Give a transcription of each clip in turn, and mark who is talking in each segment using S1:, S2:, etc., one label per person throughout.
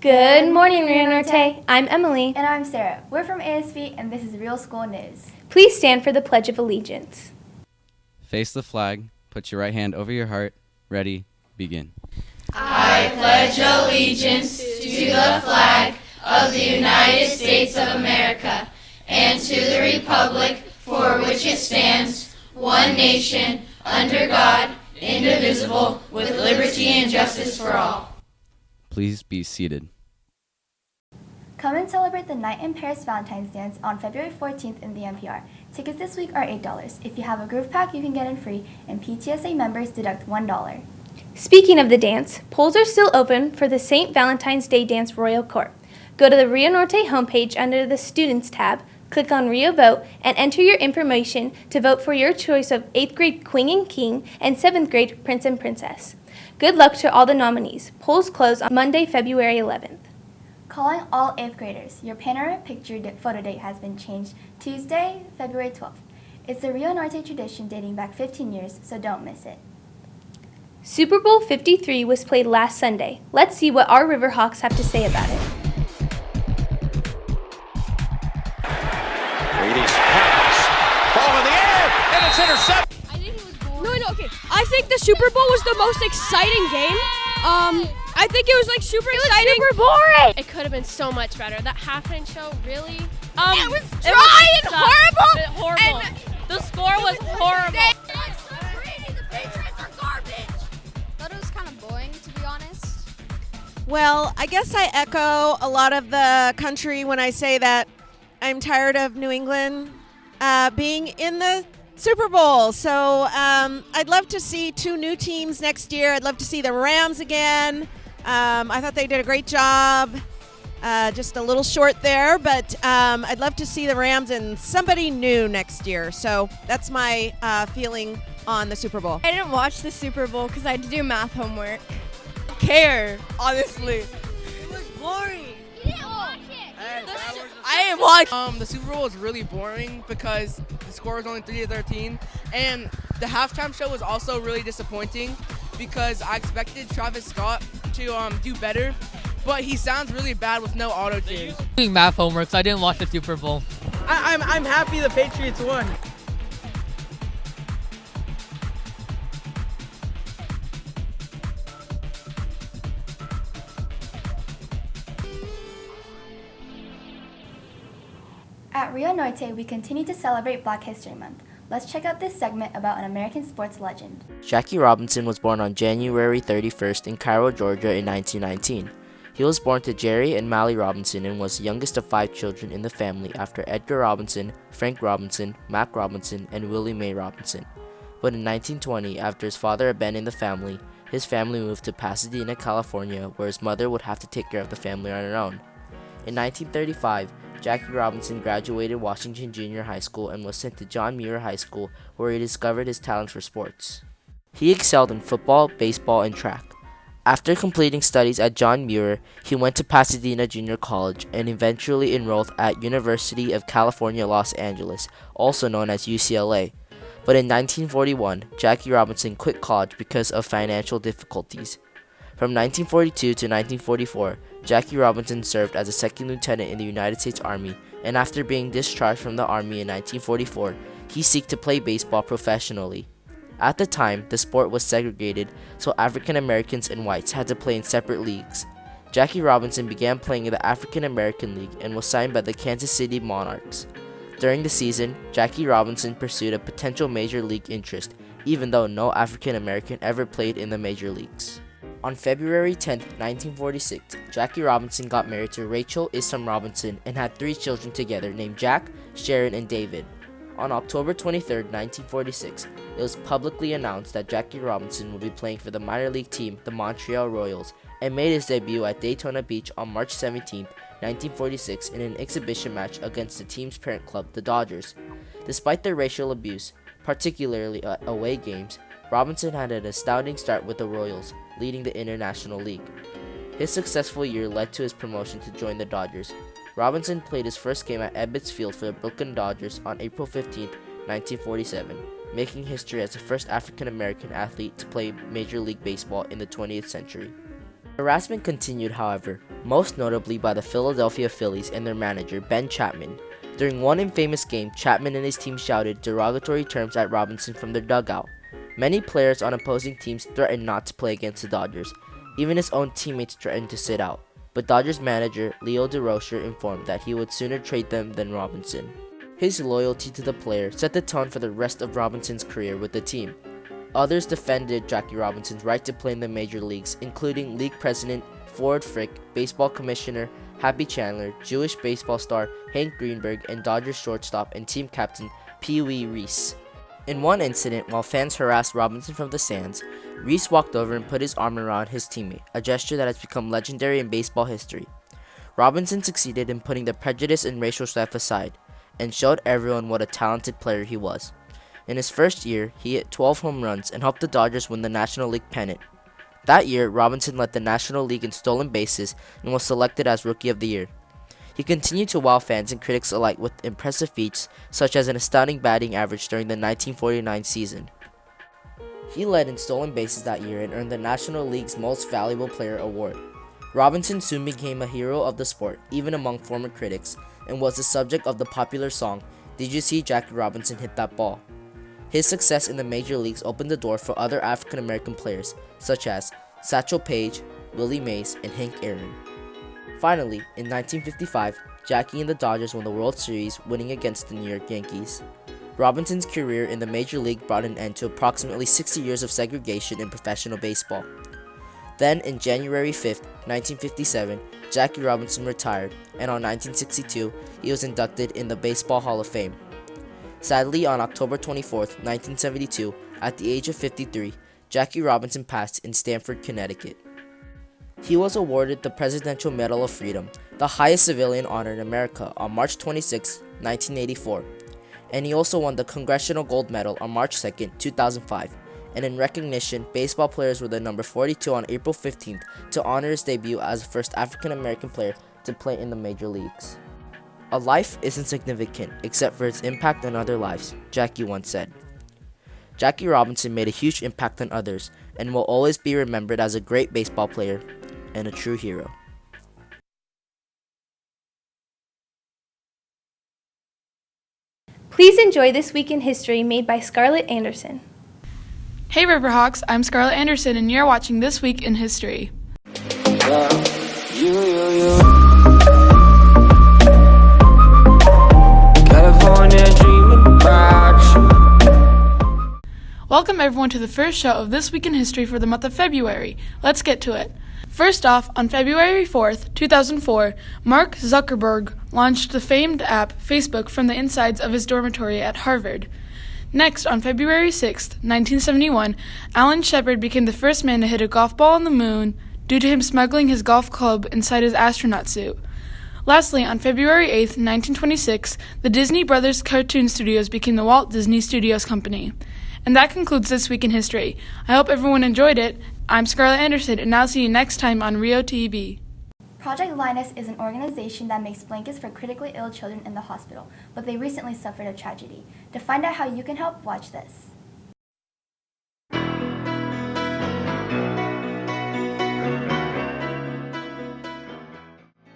S1: Good morning, Rio Norte. I'm Emily.
S2: And I'm Sarah. We're from ASV, and this is Real School News.
S1: Please stand for the Pledge of Allegiance.
S3: Face the flag, put your right hand over your heart. Ready, begin.
S4: I pledge allegiance to the flag of the United States of America and to the republic for which it stands, one nation, under God, indivisible, with liberty and justice for all.
S3: Please be seated.
S2: Come and celebrate the Night in Paris Valentine's Dance on February 14th in the NPR. Tickets this week are $8. If you have a Groove Pack, you can get in free, and PTSA members deduct $1.
S1: Speaking of the dance, polls are still open for the St. Valentine's Day Dance Royal Court. Go to the Rio Norte homepage under the Students tab, click on Rio Vote, and enter your information to vote for your choice of 8th grade Queen and King and 7th grade Prince and Princess. Good luck to all the nominees. Polls close on Monday, February 11th.
S2: Calling all 8th graders. Your panoramic picture photo date has been changed Tuesday, February 12th. It's a Rio Norte tradition dating back 15 years, so don't miss it.
S1: Super Bowl 53 was played last Sunday. Let's see what our Riverhawks have to say about it.
S5: Brady's pass. Ball in the air, and it's intercepted.
S6: Okay. I think the Super Bowl was the most exciting game. I think it was like super exciting.
S7: Super boring.
S6: It could have been so much better. That halftime show, really?
S7: It was dry and horrible.
S6: Horrible. And the score was horrible.
S7: The Patriots are garbage.
S8: Thought it was kind of boring, to be honest.
S9: Well, I guess I echo a lot of the country when I say that I'm tired of New England being in the Super Bowl. So I'd love to see 2 new teams next year. I'd love to see the Rams again. I thought they did a great job. Just a little short there, but I'd love to see the Rams and somebody new next year. So that's my feeling on the Super Bowl.
S6: I didn't watch the Super Bowl because I had to do math homework. Care, honestly.
S7: It was boring. You didn't watch it.
S6: I didn't watch.
S10: The Super Bowl was really boring because the score was only 3-13, and the halftime show was also really disappointing because I expected Travis Scott to do better, but he sounds really bad with no auto-tune.
S11: Doing math homework, so I didn't watch the Super Bowl.
S10: I'm happy the Patriots won.
S2: At Rio Norte, we continue to celebrate Black History Month. Let's check out this segment about an American sports legend.
S12: Jackie Robinson was born on January 31st in Cairo, Georgia in 1919. He was born to Jerry and Mally Robinson and was the youngest of 5 children in the family after Edgar Robinson, Frank Robinson, Mac Robinson, and Willie Mae Robinson. But in 1920, after his father abandoned the family, his family moved to Pasadena, California, where his mother would have to take care of the family on her own. In 1935, Jackie Robinson graduated Washington Junior High School and was sent to John Muir High School, where he discovered his talents for sports. He excelled in football, baseball, and track. After completing studies at John Muir, he went to Pasadena Junior College and eventually enrolled at University of California, Los Angeles, also known as UCLA. But in 1941, Jackie Robinson quit college because of financial difficulties. From 1942 to 1944, Jackie Robinson served as a second lieutenant in the United States Army, and after being discharged from the Army in 1944, he sought to play baseball professionally. At the time, the sport was segregated, so African Americans and whites had to play in separate leagues. Jackie Robinson began playing in the African American League and was signed by the Kansas City Monarchs. During the season, Jackie Robinson pursued a potential major league interest, even though no African American ever played in the major leagues. On February 10, 1946, Jackie Robinson got married to Rachel Issam Robinson and had 3 children together named Jack, Sharon, and David. On October 23, 1946, it was publicly announced that Jackie Robinson would be playing for the minor league team, the Montreal Royals, and made his debut at Daytona Beach on March 17, 1946 in an exhibition match against the team's parent club, the Dodgers. Despite their racial abuse, particularly at away games, Robinson had an astounding start with the Royals, leading the International League. His successful year led to his promotion to join the Dodgers. Robinson played his first game at Ebbets Field for the Brooklyn Dodgers on April 15, 1947, making history as the first African American athlete to play Major League Baseball in the 20th century. Harassment continued, however, most notably by the Philadelphia Phillies and their manager, Ben Chapman. During one infamous game, Chapman and his team shouted derogatory terms at Robinson from their dugout. Many players on opposing teams threatened not to play against the Dodgers. Even his own teammates threatened to sit out. But Dodgers manager Leo DeRocher informed that he would sooner trade them than Robinson. His loyalty to the player set the tone for the rest of Robinson's career with the team. Others defended Jackie Robinson's right to play in the major leagues, including league president Ford Frick, baseball commissioner Happy Chandler, Jewish baseball star Hank Greenberg, and Dodgers shortstop and team captain Pee Wee Reese. In one incident, while fans harassed Robinson from the stands, Reese walked over and put his arm around his teammate, a gesture that has become legendary in baseball history. Robinson succeeded in putting the prejudice and racial strife aside, and showed everyone what a talented player he was. In his first year, he hit 12 home runs and helped the Dodgers win the National League pennant. That year, Robinson led the National League in stolen bases and was selected as Rookie of the Year. He continued to wow fans and critics alike with impressive feats, such as an astounding batting average during the 1949 season. He led in stolen bases that year and earned the National League's Most Valuable Player award. Robinson soon became a hero of the sport, even among former critics, and was the subject of the popular song, "Did You See Jackie Robinson Hit That Ball?" His success in the major leagues opened the door for other African American players, such as Satchel Paige, Willie Mays, and Hank Aaron. Finally, in 1955, Jackie and the Dodgers won the World Series, winning against the New York Yankees. Robinson's career in the major league brought an end to approximately 60 years of segregation in professional baseball. Then, in January 5, 1957, Jackie Robinson retired, and on 1962, he was inducted in the Baseball Hall of Fame. Sadly, on October 24, 1972, at the age of 53, Jackie Robinson passed in Stamford, Connecticut. He was awarded the Presidential Medal of Freedom, the highest civilian honor in America, on March 26, 1984. And he also won the Congressional Gold Medal on March 2, 2005. And in recognition, baseball players were the number 42 on April 15th to honor his debut as the first African American player to play in the major leagues. "A life isn't significant except for its impact on other lives," Jackie once said. Jackie Robinson made a huge impact on others and will always be remembered as a great baseball player and a true hero.
S1: Please enjoy This Week in History made by Scarlett Anderson.
S13: Hey Riverhawks, I'm Scarlett Anderson and you're watching This Week in History. Welcome everyone to the first show of This Week in History for the month of February. Let's get to it. First off, on February 4th, 2004, Mark Zuckerberg launched the famed app Facebook from the insides of his dormitory at Harvard. Next, on February 6th, 1971, Alan Shepard became the first man to hit a golf ball on the moon due to him smuggling his golf club inside his astronaut suit. Lastly, on February 8th, 1926, the Disney Brothers Cartoon Studios became the Walt Disney Studios Company. And that concludes This Week in History. I hope everyone enjoyed it. I'm Scarlett Anderson, and I'll see you next time on RioTV.
S2: Project Linus is an organization that makes blankets for critically ill children in the hospital, but they recently suffered a tragedy. To find out how you can help, watch this.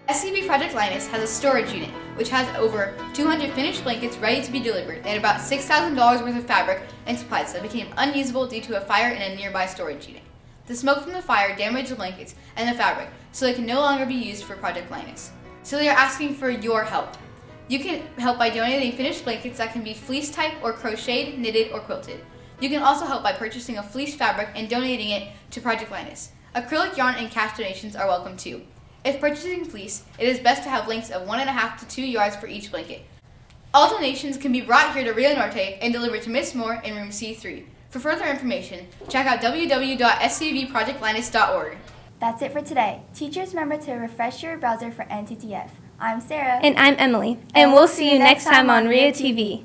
S14: SCB Project Linus has a storage unit, which has over 200 finished blankets ready to be delivered and about $6,000 worth of fabric and supplies that became unusable due to a fire in a nearby storage unit. The smoke from the fire damaged the blankets and the fabric, so they can no longer be used for Project Linus. So they are asking for your help. You can help by donating finished blankets that can be fleece type or crocheted, knitted, or quilted. You can also help by purchasing a fleece fabric and donating it to Project Linus. Acrylic yarn and cash donations are welcome too. If purchasing fleece, it is best to have lengths of 1.5 to 2 yards for each blanket. All donations can be brought here to Rio Norte and delivered to Miss Moore in room C3. For further information, check out www.scvprojectlinus.org.
S2: That's it for today. Teachers, remember to refresh your browser for NTTF. I'm Sarah.
S1: And I'm Emily. And we'll see you next time on RioTV.